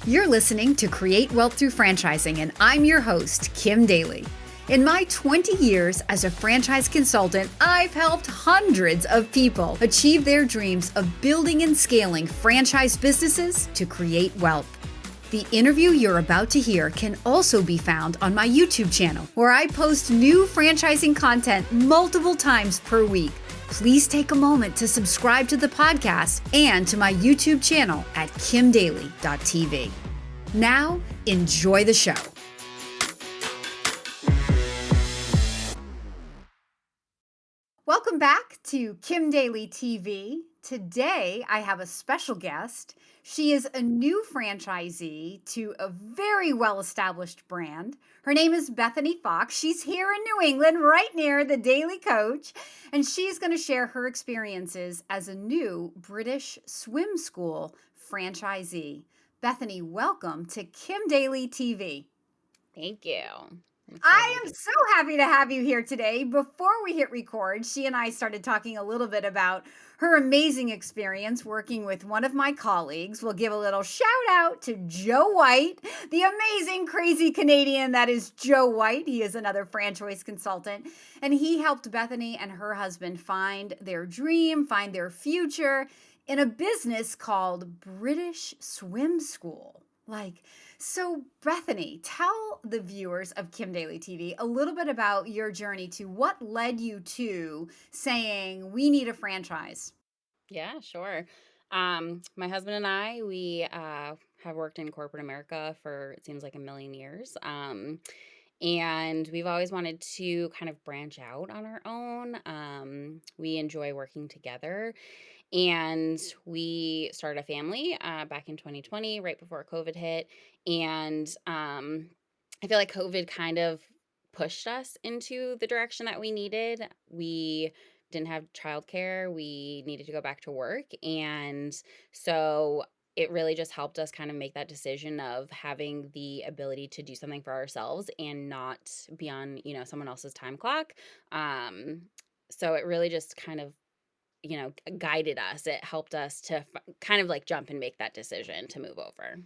You're listening to Create Wealth Through Franchising, and I'm your host, Kim Daly. In my 20 years as a franchise consultant, I've helped hundreds of people achieve their dreams of building and scaling franchise businesses to create wealth. The interview you're about to hear can also be found on my YouTube channel, where I post new franchising content multiple times per week. Please take a moment to subscribe to the podcast and to my YouTube channel at kimdaly.tv. Now, enjoy the show. Welcome back to Kim Daly TV. Today, I have a special guest. She is a new franchisee to a very well-established brand. Her name is Bethany Fox. She's here in New England, right near the Daily Coach, and she's going to share her experiences as a new British swim school franchisee. Bethany, welcome to Kim Daly TV. Thank you. I am so happy to have you here today. Before we hit record, she and I started talking a little bit about her amazing experience working with one of my colleagues. We'll give a little shout out to Joe White, the amazing, crazy Canadian that is Joe White. He is another franchise consultant, and he helped Bethany and her husband find their dream, find their future in a business called British Swim School. So Bethany, tell the viewers of Kim Daly TV a little bit about your journey to what led you to saying we need a franchise. Yeah, sure. My husband and I, we have worked in corporate America for, it seems like, a million years. And we've always wanted to kind of branch out on our own. We enjoy working together. And we started a family back in 2020, right before COVID hit. And I feel like COVID kind of pushed us into the direction that we needed. We didn't have childcare. We needed to go back to work. And so it really just helped us kind of make that decision of having the ability to do something for ourselves and not be on, someone else's time clock. So it really just kind of guided us. It helped us to kind of like jump and make that decision to move over.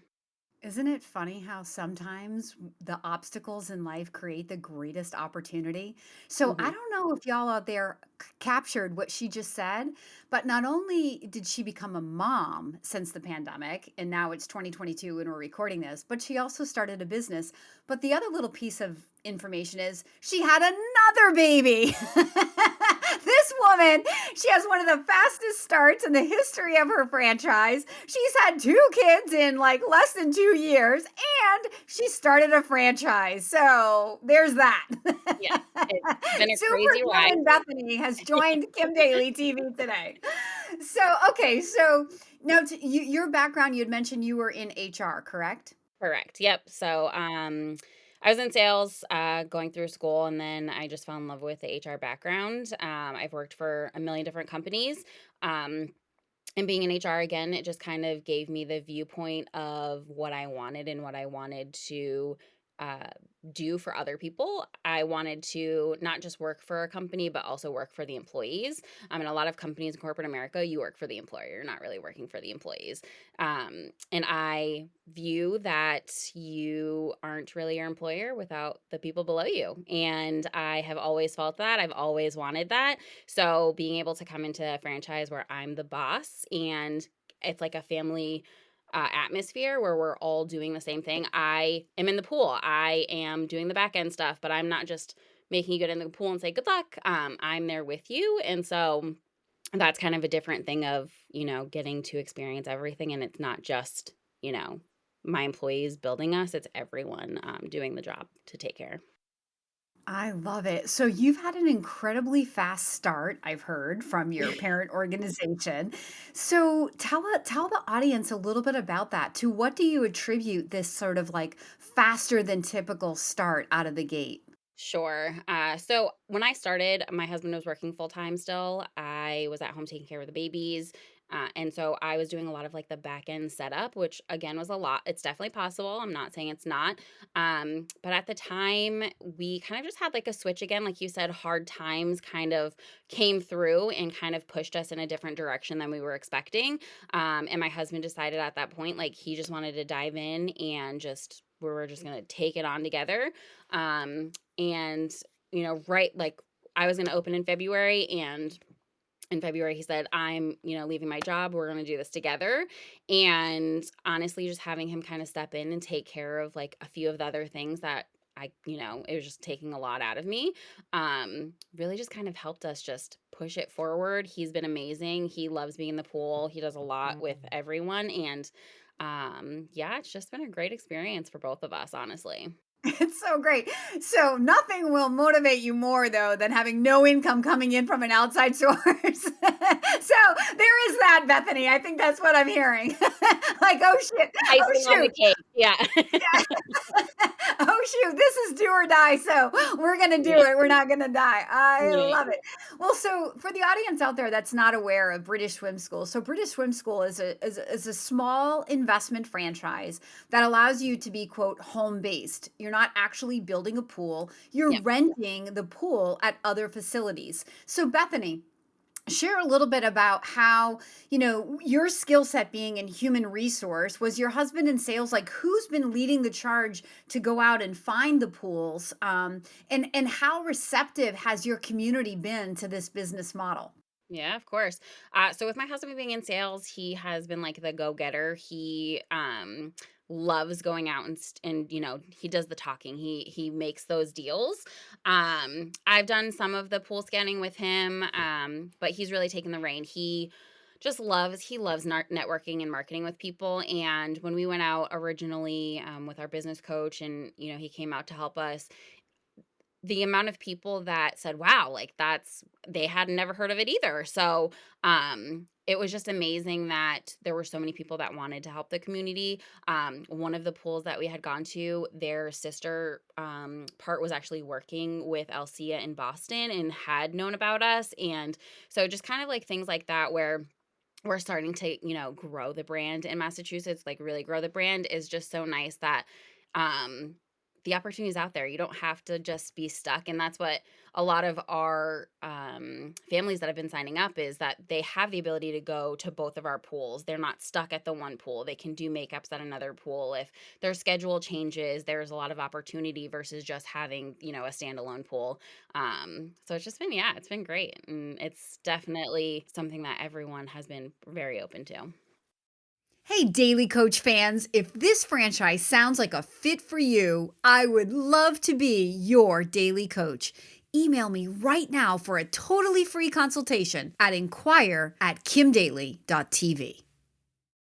Isn't it funny how sometimes the obstacles in life create the greatest opportunity? So I Mhm. don't know if y'all out there captured what she just said, but not only did she become a mom since the pandemic, and now it's 2022 when we're recording this, but she also started a business. But the other little piece of information is she had another baby. This woman, she has one of the fastest starts in the history of her franchise. She's had 2 kids in like less than 2 years, and she started a franchise. So there's that. Yeah, it's been a crazy ride. Superwoman Bethany has joined Kim Daly TV today. So now your background, you had mentioned you were in HR, correct? Correct. Yep. So, I was in sales, going through school, and then I just fell in love with the HR background. I've worked for a million different companies. Um, and being in HR again, it just kind of gave me the viewpoint of what I wanted and what I wanted to uh, do for other people. I wanted to not just work for a company, but also work for the employees. In a lot of companies in corporate America, you work for the employer. You're not really working for the employees. And I view that you aren't really your employer without the people below you. And I have always felt that. I've always wanted that. So being able to come into a franchise where I'm the boss and it's like a family atmosphere where we're all doing the same thing. I am in the pool. I am doing the back end stuff, but I'm not just making you get in the pool and say good luck. I'm there with you. And so that's kind of a different thing of, getting to experience everything. And it's not just, my employees building us, it's everyone doing the job to take care. I love it. So you've had an incredibly fast start, I've heard from your parent organization. So tell the audience a little bit about that. To what do you attribute this sort of like faster than typical start out of the gate? Sure. So when I started, my husband was working full time still. I was at home taking care of the babies. And so I was doing a lot of like the back end setup, which again was a lot. It's definitely possible. I'm not saying it's not. But at the time, we kind of just had like a switch again. Like you said, hard times kind of came through and kind of pushed us in a different direction than we were expecting. And my husband decided at that point, like he just wanted to dive in and just, we were just going to take it on together. And, right, like I was going to open in February, and in February, he said, I'm, leaving my job. We're going to do this together. And honestly, just having him kind of step in and take care of like a few of the other things that it was just taking a lot out of me. Really just kind of helped us just push it forward. He's been amazing. He loves being in the pool. He does a lot with everyone. And yeah, it's just been a great experience for both of us, honestly. It's so great. So nothing will motivate you more though than having no income coming in from an outside source. So there is that, Bethany. I think that's what I'm hearing. Like, oh shit, oh Icing on the shoot, cake. Yeah. oh shoot, this is do or die. So we're gonna do Yeah. it. We're not gonna die. I Yeah. love it. Well, so for the audience out there that's not aware of British Swim School, so British Swim School is a small investment franchise that allows you to be quote home based. You're not actually building a pool. You're Yeah. renting the pool at other facilities. So Bethany, share a little bit about how your skill set being in human resource. Was your husband in sales? Like, who's been leading the charge to go out and find the pools, and how receptive has your community been to this business model? Yeah, of course. So with my husband being in sales, he has been like the go-getter. He loves going out and he does the talking. He makes those deals. I've done some of the pool scanning with him, but he's really taken the reign. He loves networking and marketing with people. And when we went out originally with our business coach, and he came out to help us, the amount of people that said, "Wow," like, they had never heard of it either. So, it was just amazing that there were so many people that wanted to help the community. One of the pools that we had gone to, their sister, part was actually working with Alcia in Boston and had known about us, and so just kind of like things like that where we're starting to, grow the brand in Massachusetts, like really grow the brand, is just so nice that um the opportunity is out there. You don't have to just be stuck. And that's what a lot of our families that have been signing up is, that they have the ability to go to both of our pools. They're not stuck at the one pool. They can do makeups at another pool. If their schedule changes, there's a lot of opportunity versus just having, a standalone pool. So it's just been, yeah, it's been great. And it's definitely something that everyone has been very open to. Hey, Daily Coach fans, if this franchise sounds like a fit for you, I would love to be your daily coach. Email me right now for a totally free consultation at inquire@kimdaly.tv.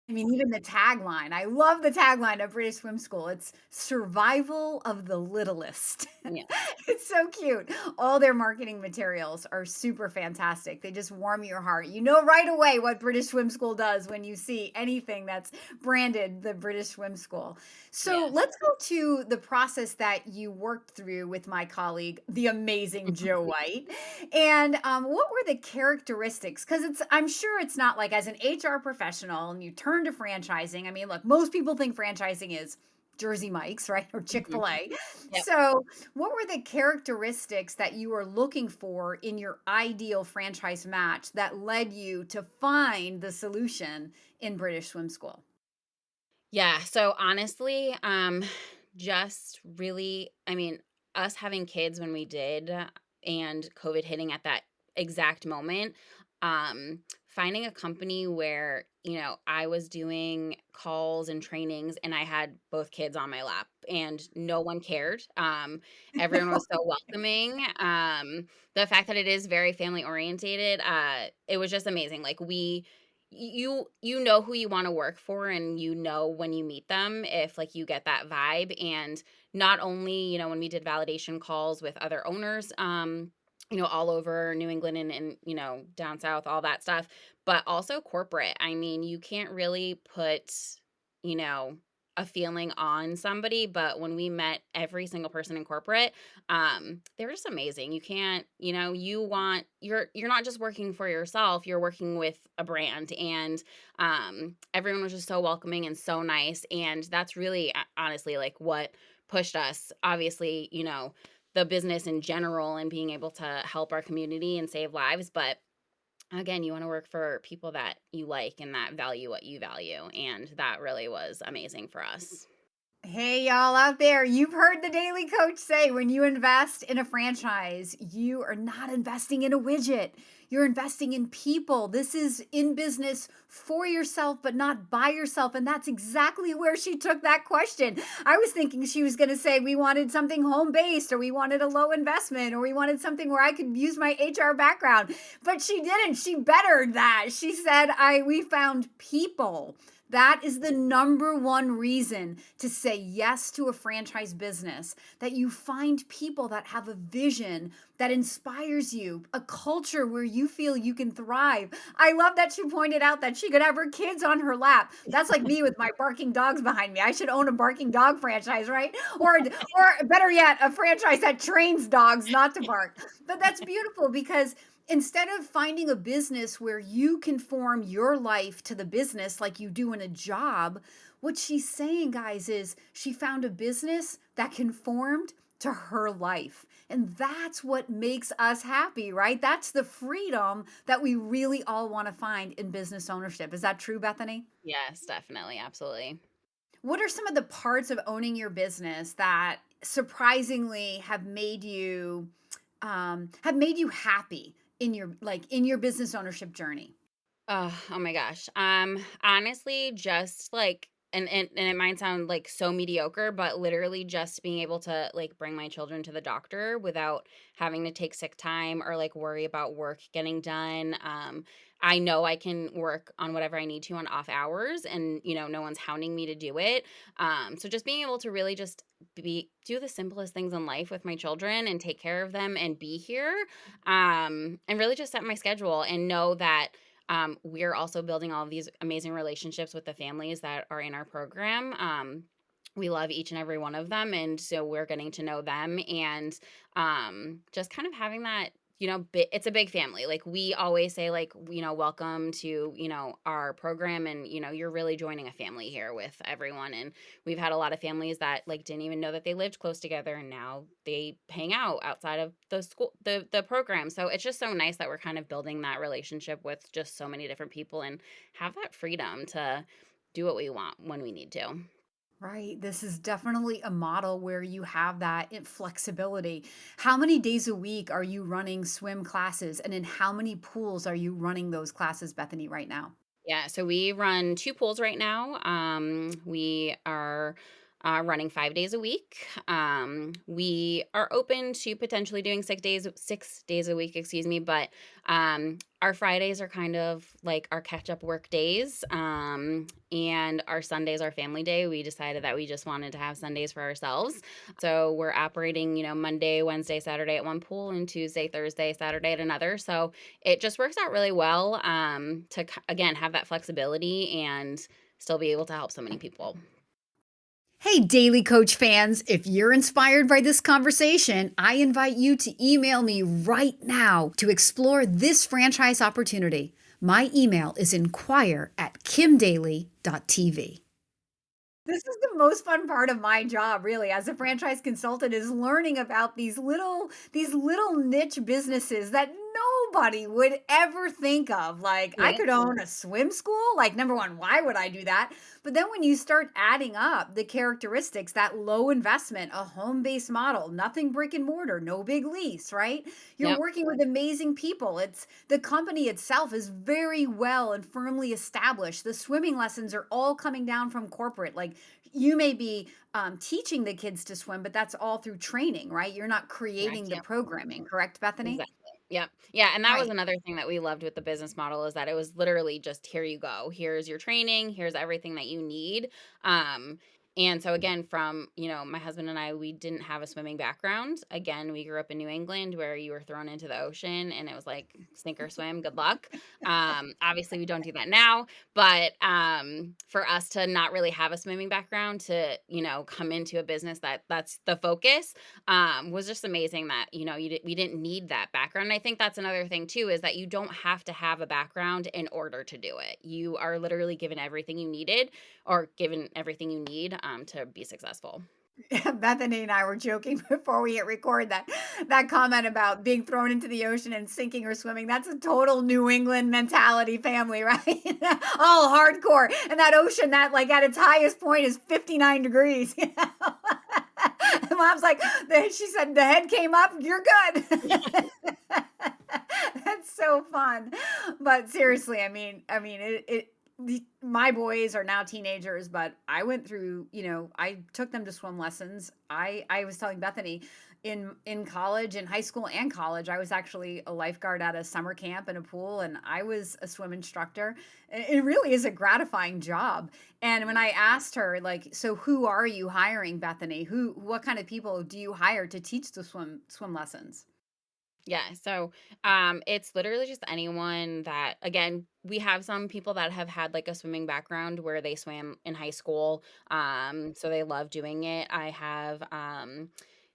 I mean, even the tagline. I love the tagline of British Swim School. It's survival of the littlest. Yeah. It's so cute. All their marketing materials are super fantastic. They just warm your heart. You know right away what British Swim School does when you see anything that's branded the British Swim School. So Yes. let's go to the process that you worked through with my colleague, the amazing Joe White. And what were the characteristics? Because I'm sure it's not like as an HR professional and you turn to franchising. I mean, look, most people think franchising is Jersey Mike's, right? Or Chick Mhm. fil A. Yep. So, what were the characteristics that you were looking for in your ideal franchise match that led you to find the solution in British Swim School? Yeah, so honestly, just really, I mean, us having kids when we did, and COVID hitting at that exact moment, finding a company where, I was doing calls and trainings and I had both kids on my lap and no one cared. Everyone was so welcoming. The fact that it is very family orientated, it was just amazing. Like you know who you wanna work for, and when you meet them if, like, you get that vibe. And not only, when we did validation calls with other owners, all over New England and, down south, all that stuff, but also corporate. I mean, you can't really put, you know, a feeling on somebody, but when we met every single person in corporate, they were just amazing. You can't, you're not just working for yourself, you're working with a brand, and everyone was just so welcoming and so nice, and that's really honestly like what pushed us. Obviously, the business in general and being able to help our community and save lives, but again, you wanna work for people that you like and that value what you value, and that really was amazing for us. Hey, y'all out there, you've heard the Daily Coach say when you invest in a franchise, you are not investing in a widget. You're investing in people. This is in business for yourself, but not by yourself. And that's exactly where she took that question. I was thinking she was going to say we wanted something home based, or we wanted a low investment, or we wanted something where I could use my HR background. But she didn't. She bettered that. She said, we found people. That is the number one reason to say yes to a franchise business, that you find people that have a vision that inspires you, a culture where you feel you can thrive. I love that she pointed out that she could have her kids on her lap. That's like me with my barking dogs behind me. I should own a barking dog franchise, right? Or better yet, a franchise that trains dogs not to bark. But that's beautiful because instead of finding a business where you conform your life to the business like you do in a job, what she's saying, guys, is she found a business that conformed to her life. And that's what makes us happy, right? That's the freedom that we really all want to find in business ownership. Is that true, Bethany? Yes, definitely, absolutely. What are some of the parts of owning your business that surprisingly have made you happy in your business ownership journey? Oh my gosh. Honestly, just like and it might sound like so mediocre, but literally just being able to like bring my children to the doctor without having to take sick time or like worry about work getting done. I know I can work on whatever I need to on off hours, and no one's hounding me to do it. So just being able to really just be do the simplest things in life with my children and take care of them and be here. And really just set my schedule and know that we're also building all of these amazing relationships with the families that are in our program. We love each and every one of them, and so we're getting to know them, and just kind of having that. It's a big family. Like we always say, like welcome to our program, and you're really joining a family here with everyone. And we've had a lot of families that like didn't even know that they lived close together, and now they hang out outside of the school, the program. So it's just so nice that we're kind of building that relationship with just so many different people and have that freedom to do what we want when we need to. Right. This is definitely a model where you have that flexibility. How many days a week are you running swim classes? And in how many pools are you running those classes, Bethany, right now? Yeah, so we run 2 pools right now. We are, running 5 days a week. We are open to potentially doing 6 days a week, excuse me, but, our Fridays are kind of like our catch-up work days, and our Sundays are family day. We decided that we just wanted to have Sundays for ourselves. So we're operating, Monday, Wednesday, Saturday at one pool, and Tuesday, Thursday, Saturday at another. So it just works out really well, to again have that flexibility and still be able to help so many people. Hey, Daily Coach fans, if you're inspired by this conversation, I invite you to email me right now to explore this franchise opportunity. My email is inquire@kimdaly.tv. This is the most fun part of my job, really, as a franchise consultant, is learning about these little niche businesses that nobody would ever think of. Like, I Yeah. could own a swim school. Like, number one, why would I do that? But then when you start adding up the characteristics, that low investment, a home-based model, nothing brick and mortar, no big lease, right? You're Yep. working with amazing people. It's the company itself is very well and firmly established. The swimming lessons are all coming down from corporate. Like, you may be teaching the kids to swim, but that's all through training, right? You're not Correct. creating the Yep. programming, correct, Bethany? Exactly. Yep. Yeah, and that was Right. another thing that we loved with the business model is that it was literally just here you go. Here's your training, here's everything that you need. Um And so again, from, my husband and I, we didn't have a swimming background. Again, we grew up in New England where you were thrown into the ocean and it was like sink or swim, good luck. Obviously we don't do that now, but for us to not really have a swimming background to, come into a business that's the focus, was just amazing that, we didn't need that background. And I think that's another thing too, is that you don't have to have a background in order to do it. You are literally given everything you needed or given everything you need to be successful. Bethany and I were joking before we hit record that that comment about being thrown into the ocean and sinking or swimming, that's a total New England mentality family, right? All hardcore. And that ocean that like at its highest point is 59 degrees. And mom's like, she said, the head came up, you're good. That's so fun. But seriously, my boys are now teenagers, but I went through, I took them to swim lessons. I was telling Bethany in college, in high school and college, I was actually a lifeguard at a summer camp in a pool, and I was a swim instructor. It really is a gratifying job. And when I asked her, like, so who are you hiring, Bethany? What kind of people do you hire to teach the swim lessons? Yeah, so, it's literally just anyone that again, we have some people that have had, like, a swimming background where they swam in high school, so they love doing it. I have,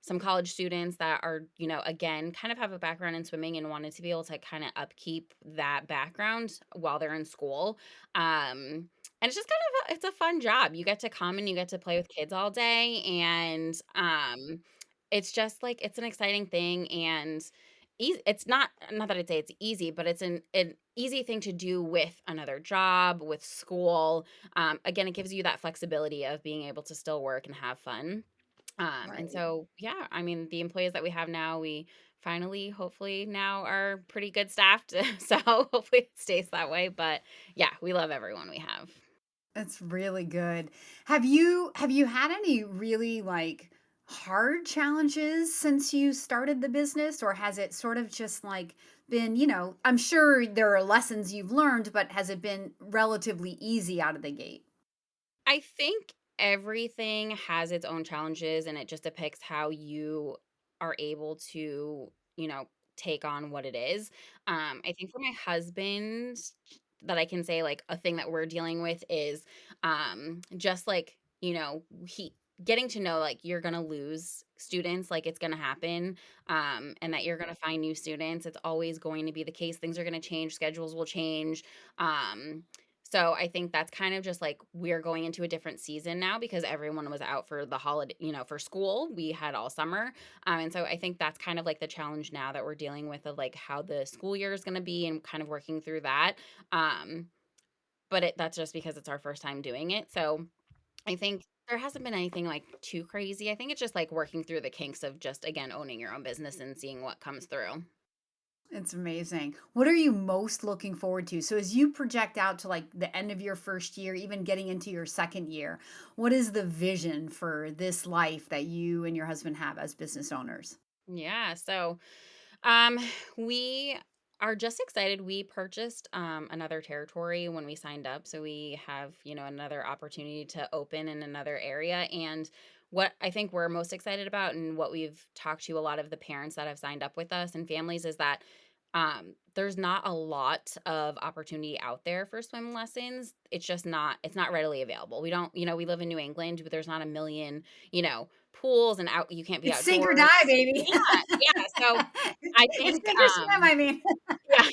some college students that are, again, kind of have a background in swimming and wanted to be able to kinda upkeep that background while they're in school, and it's just kind of it's a fun job. You get to come and you get to play with kids all day, and, it's just, like it's an exciting thing, and it's not that I'd say it's easy, but it's an easy thing to do with another job, with school. Again, it gives you that flexibility of being able to still work and have fun. And Right. so, yeah, I mean, the employees that we have now, we finally, hopefully, now are pretty good staffed. So hopefully it stays that way. But yeah, we love everyone we have. That's really good. Have you had any really, like, hard challenges since you started the business, or has it sort of just, like, been, I'm sure there are lessons you've learned, but has it been relatively easy out of the gate? I think everything has its own challenges and it just depicts how you are able to, take on what it is. I think for my husband that I can say like a thing that we're dealing with is just like, he getting to know like you're going to lose students, like it's going to happen, and that you're going to find new students. It's always going to be the case. Things are going to change, schedules will change. So I think that's kind of just like we're going into a different season now because everyone was out for the holiday, for school. We had all summer. And so I think that's kind of like the challenge now that we're dealing with of like how the school year is going to be and kind of working through that. Um, but that's just because it's our first time doing it. So I think there hasn't been anything like too crazy. I think it's just like working through the kinks of just again owning your own business and seeing what comes through. It's amazing. What are you most looking forward to? So as you project out to like the end of your first year, even getting into your second year, what is the vision for this life that you and your husband have as business owners? Yeah. So Um, we are just excited. We purchased another territory when we signed up, so we have, another opportunity to open in another area. And what I think we're most excited about and what we've talked to a lot of the parents that have signed up with us and families is that there's not a lot of opportunity out there for swim lessons. It's not readily available. We don't, we live in New England, but there's not a million, pools and out you can't be It's sink or outdoors. die, baby. Yeah, yeah. So I It's think, sink or swim, I mean. yeah,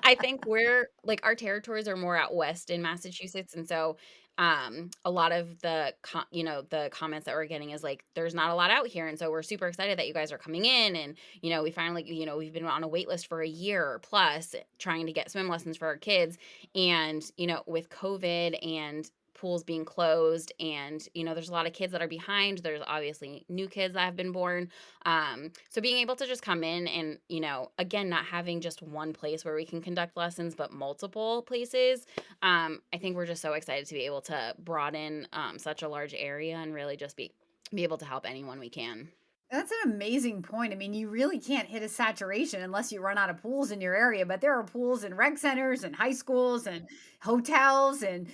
I think we're like, our territories are more out west in Massachusetts, and so, a lot of the comments that we're getting is like, "There's not a lot out here," and so we're super excited that you guys are coming in, and, we finally we've been on a wait list for a year plus trying to get swim lessons for our kids, and, with COVID and pools being closed and, there's a lot of kids that are behind, there's obviously new kids that have been born, so being able to just come in and, again, not having just one place where we can conduct lessons, but multiple places. I think we're just so excited to be able to broaden such a large area and really just be able to help anyone we can. That's an amazing point. I mean, you really can't hit a saturation unless you run out of pools in your area, but there are pools in rec centers and high schools and hotels and,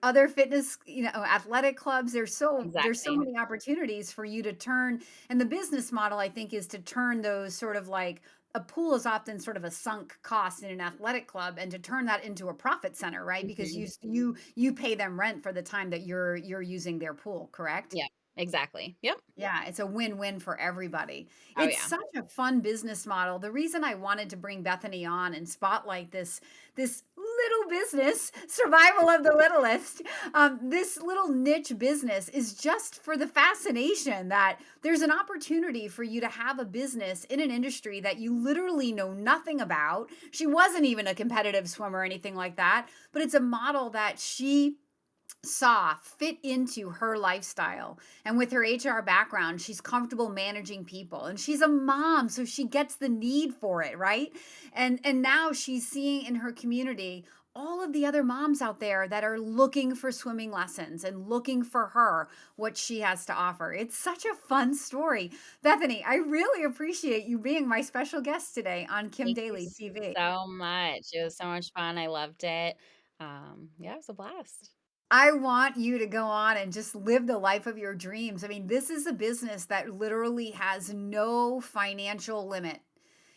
other fitness, athletic clubs. There's so Exactly. many opportunities for you to turn, and the business model I think is to turn those sort of like a pool is often sort of a sunk cost in an athletic club, and to turn that into a profit center, right? Because Mhm. you pay them rent for the time that you're using their pool, correct? Yep, exactly. Yep. Yeah, it's a win-win for everybody. Oh, It's yeah. such a fun business model. The reason I wanted to bring Bethany on and spotlight this little business, survival of the littlest, this little niche business is just for the fascination that there's an opportunity for you to have a business in an industry that you literally know nothing about. She wasn't even a competitive swimmer or anything like that, but it's a model that she saw fit into her lifestyle. And with her HR background, she's comfortable managing people, and she's a mom, so she gets the need for it, right? And now she's seeing in her community all of the other moms out there that are looking for swimming lessons and looking for her what she has to offer. It's such a fun story. Bethany, I really appreciate you being my special guest today on Kim Thank you Daly TV. so much. It was so much fun. I loved it. Yeah, it was a blast. I want you to go on and just live the life of your dreams. I mean, this is a business that literally has no financial limit.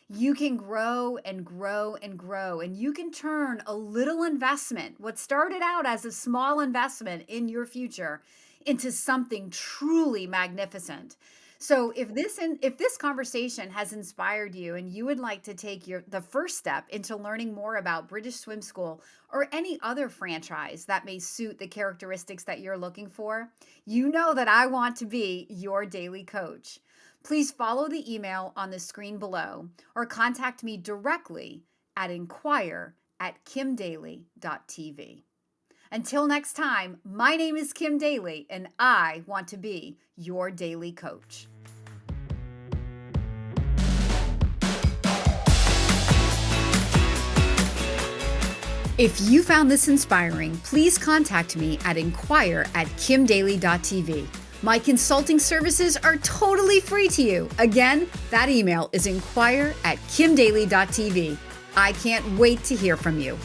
You can grow and grow and grow, and you can turn a little investment, what started out as a small investment in your future, into something truly magnificent. So if this conversation has inspired you and you would like to take the first step into learning more about British Swim School or any other franchise that may suit the characteristics that you're looking for, you know that I want to be your daily coach. Please follow the email on the screen below or contact me directly at inquire@kimdaly.tv. Until next time, my name is Kim Daly, and I want to be your daily coach. If you found this inspiring, please contact me at inquire@kimdaly.tv. My consulting services are totally free to you. Again, that email is inquire@kimdaly.tv. I can't wait to hear from you.